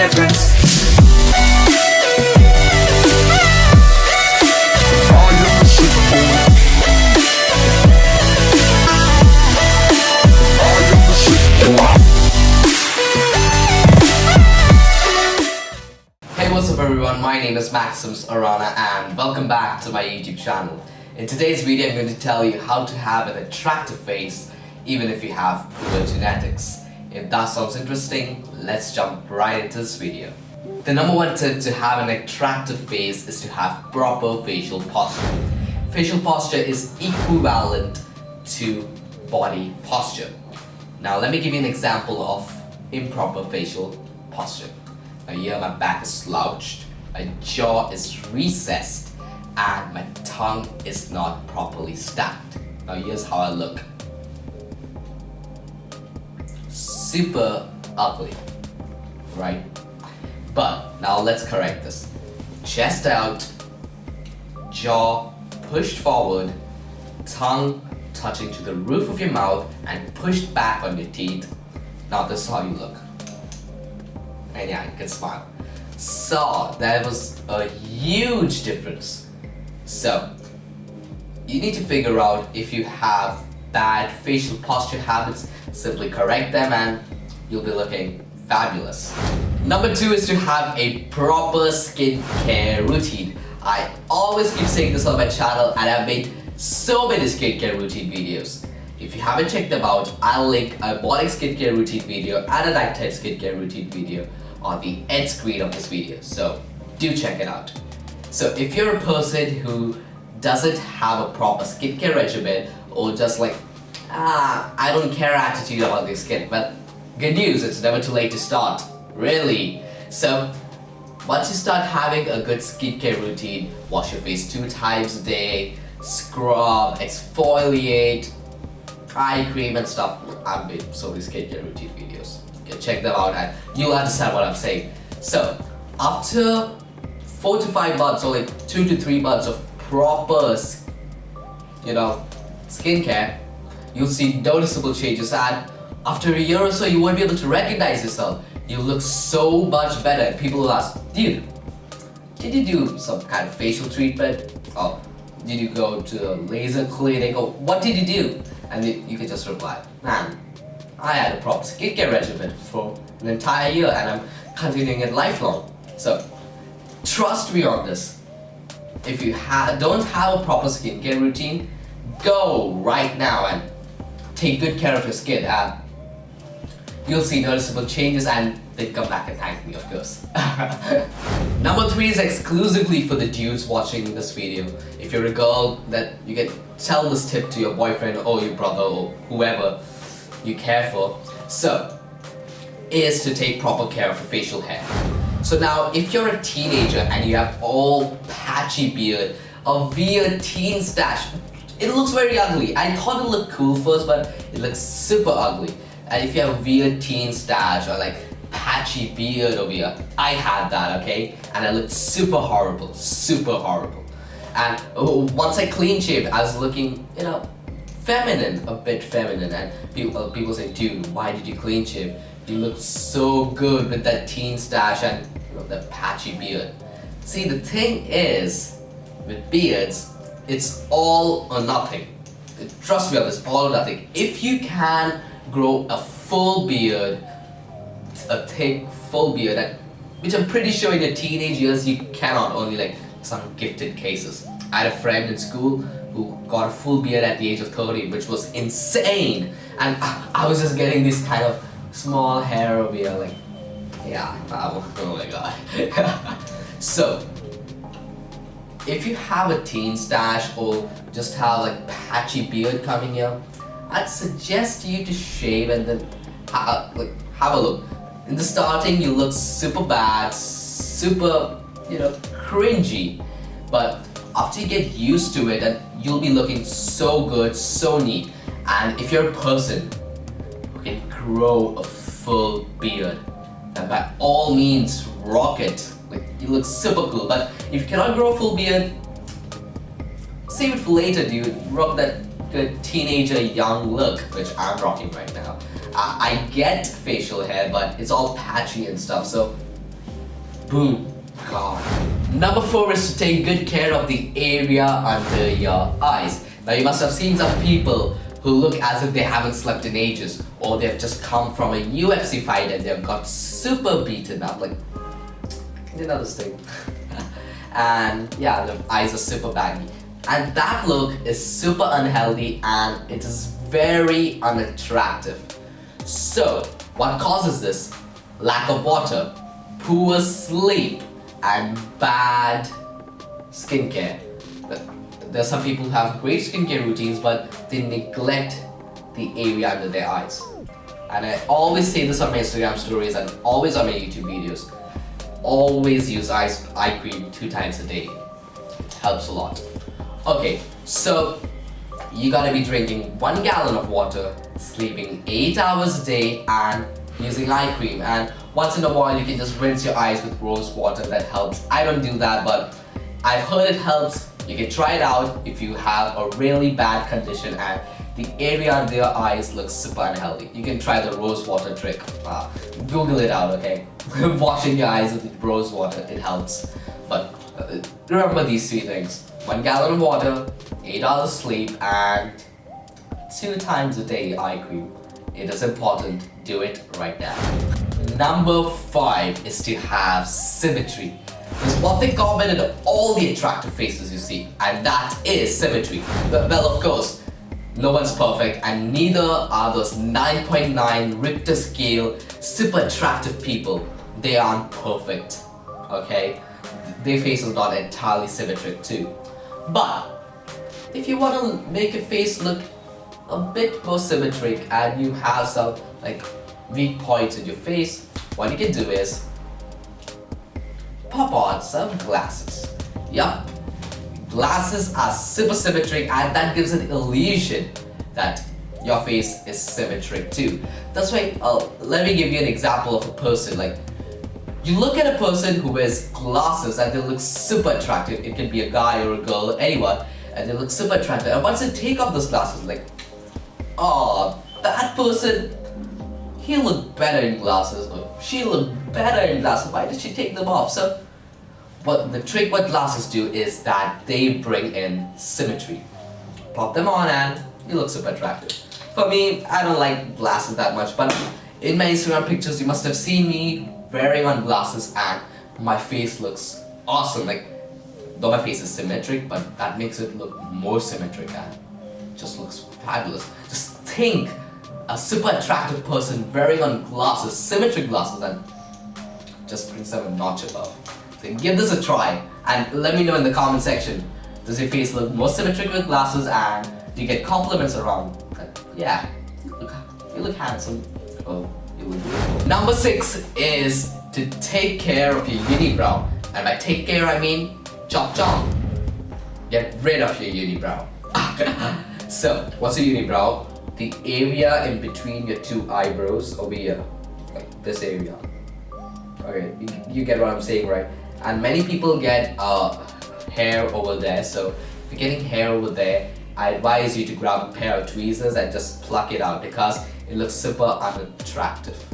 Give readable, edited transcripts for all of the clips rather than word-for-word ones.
difference. Hey, what's up everyone, my name is Maximus Arana and welcome back to my YouTube channel. In today's video I'm going to tell you how to have an attractive face even if you have poor genetics. If that sounds interesting, let's jump right into this video. The number one tip to have an attractive face is to have proper facial posture. Facial posture is equivalent to body posture. Now let me give you an example of improper facial posture. Now here my back is slouched, my jaw is recessed, and my tongue is not properly stacked. Now here's how I look. Super ugly, right? But now let's correct this. Chest out, jaw pushed forward, tongue touching to the roof of your mouth and pushed back on your teeth. Now this is how you look. And yeah, you can smile. So that was a huge difference. So you need to figure out if you have bad facial posture habits, simply correct them and you'll be looking fabulous. Number two is to have a proper skincare routine. I always keep saying this on my channel and I've made so many skincare routine videos. If you haven't checked them out, I'll link a morning skincare routine video and a nighttime skincare routine video on the end screen of this video, so do check it out. So if you're a person who doesn't have a proper skincare regimen or just like, I don't care attitude about their skin, but good news, it's never too late to start, really. So once you start having a good skincare routine, wash your face 2 times a day, scrub, exfoliate, eye cream and stuff. I've made so many skincare routine videos. You can check them out and you'll understand what I'm saying. So after 4 to 5 months or like 2 to 3 months of proper, skincare, you'll see noticeable changes and after a year or so you won't be able to recognize yourself. You look so much better and people will ask, dude, did you do some kind of facial treatment? Or did you go to a laser clinic? Or what did you do? And you can just reply, man, I had a proper skincare regimen for an entire year and I'm continuing it lifelong. So trust me on this. If you don't have a proper skincare routine, go right now and take good care of your skin and you'll see noticeable changes and then come back and thank me, of course. Number 3 is exclusively for the dudes watching this video. If you're a girl, that you can tell this tip to your boyfriend or your brother or whoever you care for. So, is to take proper care of your facial hair. So now, if you're a teenager and you have all patchy beard, a weird teen stash, it looks very ugly. I thought it looked cool first, but it looks super ugly. And if you have a weird teen stash or like patchy beard over here, I had that, okay? And I looked super horrible, super horrible. And once I clean shaved, I was looking, feminine, a bit feminine. And people say, dude, why did you clean shave? You look so good with that teen stash and that patchy beard. See, the thing is, with beards, it's all or nothing. Trust me on this, all or nothing. If you can grow a full beard, a thick full beard, which I'm pretty sure in your teenage years you cannot, only like some gifted cases. I had a friend in school who got a full beard at the age of 30, which was insane. And I was just getting this kind of small hair over here, like, yeah, oh my god. So, if you have a teen stash or just have like patchy beard coming here, I'd suggest you to shave and then have a look. In the starting, you look super bad, super, cringy. But after you get used to it, and you'll be looking so good, so neat. And if you're a person who can grow a full beard, then by all means, rock it. Like, you look super cool. But if you cannot grow a full beard, save it for later, dude. Rock that good teenager young look, which I'm rocking right now. I get facial hair, but it's all patchy and stuff, so Boom. Gone. Number 4 is to take good care of the area under your eyes. Now you must have seen some people who look as if they haven't slept in ages, or they've just come from a UFC fight and they've got super beaten up, like, you know this thing. And yeah, their eyes are super baggy. And that look is super unhealthy and it is very unattractive. So, what causes this? Lack of water, poor sleep, and bad skincare. There are some people who have great skincare routines, but they neglect the area under their eyes. And I always say this on my Instagram stories and always on my YouTube videos. Always use eye cream 2 times a day. It helps a lot. Okay, so you gotta be drinking 1 gallon of water, sleeping 8 hours a day, and using eye cream. And once in a while, you can just rinse your eyes with rose water. That helps. I don't do that, but I've heard it helps. You can try it out if you have a really bad condition and the area under your eyes looks super unhealthy. You can try the rose water trick. Google it out, okay? Washing your eyes with rose water, it helps. But remember these 3 things. 1 gallon of water, 8 hours sleep, and 2 times a day eye cream. It is important. Do it right now. Number 5 is to have symmetry. It's what they commented all the attractive faces you see, and that is symmetry. Well, of course, no one's perfect, and neither are those 9.9 Richter scale super attractive people. They aren't perfect, okay? Their face is not entirely symmetric too. But if you want to make your face look a bit more symmetric and you have some like weak points in your face, what you can do is pop on some glasses. Yup, glasses are super symmetric and that gives an illusion that your face is symmetric too. That's why, let me give you an example of a person. Like, you look at a person who wears glasses and they look super attractive. It can be a guy or a girl, anyone, and they look super attractive. And once they take off those glasses, like, oh, that person, he looked better in glasses, or she looked better in glasses. Why did she take them off? So, but the trick what glasses do is that they bring in symmetry. Pop them on and you look super attractive. For me, I don't like glasses that much, but in my Instagram pictures, you must have seen me wearing on glasses and my face looks awesome. Like, though my face is symmetric, but that makes it look more symmetric and just looks fabulous. Just think, a super attractive person wearing on glasses, symmetric glasses, and just brings them a notch above. So give this a try and let me know in the comment section. Does your face look more symmetric with glasses and do you get compliments around? Yeah, you look handsome. Oh, you look beautiful. Number 6 is to take care of your unibrow. And by take care I mean chop chop. Get rid of your unibrow. So, what's a unibrow? The area in between your 2 eyebrows over here. Like this area. Okay, you get what I'm saying, right? And many people get hair over there. So, if you're getting hair over there, I advise you to grab a pair of tweezers and just pluck it out because it looks super unattractive.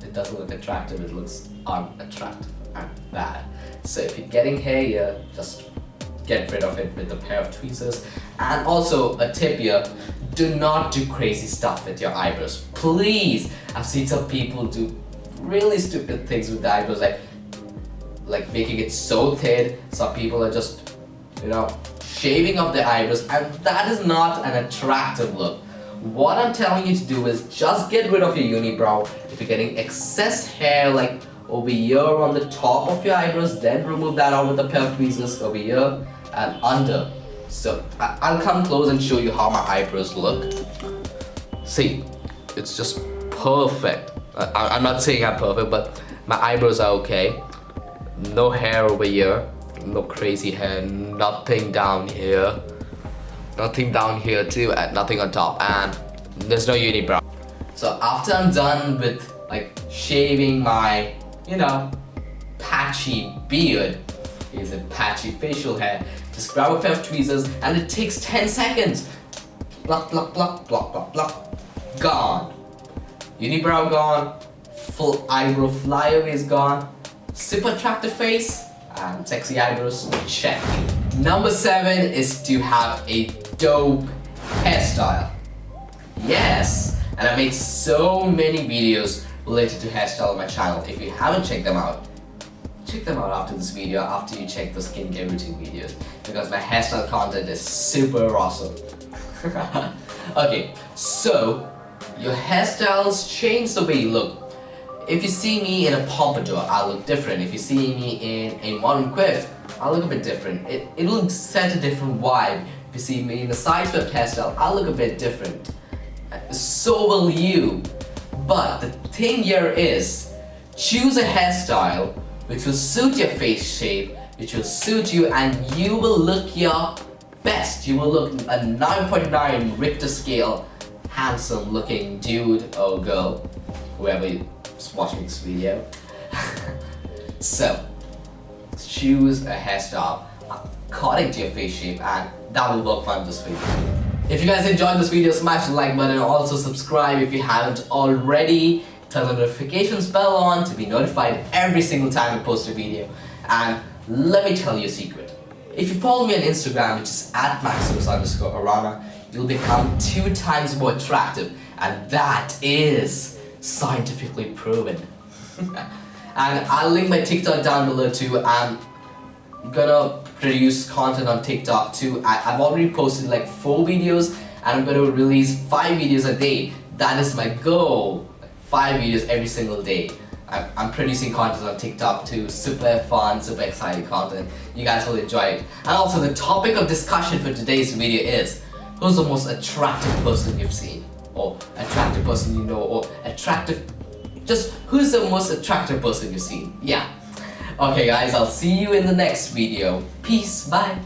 It doesn't look attractive, it looks unattractive and bad. So if you're getting hair here, just get rid of it with a pair of tweezers. And also a tip here, do not do crazy stuff with your eyebrows. Please! I've seen some people do really stupid things with the eyebrows, like making it so thin. Some people are just, shaving off their eyebrows, and that is not an attractive look. What I'm telling you to do is just get rid of your unibrow. If you're getting excess hair like over here on the top of your eyebrows, then remove that out with a pair of tweezers over here and under. So I'll come close and show you how my eyebrows look. See, it's just perfect. I'm not saying I'm perfect, but my eyebrows are okay. No hair over here. No crazy hair, nothing down here. Nothing down here too, and nothing on top, and there's no unibrow. So after I'm done with like shaving my, patchy beard, here's a patchy facial hair, just grab a pair of tweezers and it takes 10 seconds. Pluck, pluck, pluck, pluck, pluck, pluck. Gone. Unibrow gone, full eyebrow flyaways gone, super attractive face and sexy eyebrows, check. Number 7 is to have a dope hairstyle. Yes, and I make so many videos related to hairstyle on my channel. If you haven't checked them out, check them out after this video, after you check the skincare routine videos, because my hairstyle content is super awesome. Okay, so your hairstyles change the way you look. If you see me in a pompadour, I'll look different. If you see me in a modern quiff, I'll look a bit different. It will set a different vibe. If you see me in a side swept hairstyle, I'll look a bit different. So will you. But the thing here is, choose a hairstyle which will suit your face shape, which will suit you, and you will look your best. You will look a 9.9 Richter scale handsome looking dude or girl, whoever is watching this video. So choose a hairstyle according to your face shape, and that will work wonders for you. If you guys enjoyed this video, smash the like button and also subscribe if you haven't already. Turn the notifications bell on to be notified every single time I post a video. And let me tell you a secret. If you follow me on Instagram, which is @maximus_arana, you'll become 2 times more attractive, and that is scientifically proven. And I'll link my TikTok down below too. I'm gonna produce content on TikTok too. I've already posted like 4 videos, and I'm gonna release 5 videos a day. That is my goal. 5 videos every single day. I'm producing content on TikTok too. Super fun, super exciting content. You guys will enjoy it. And also the topic of discussion for today's video is, who's the most attractive person you've seen? Or attractive person you know, or just who's the most attractive person you've seen? Yeah. Okay guys, I'll see you in the next video. Peace, bye.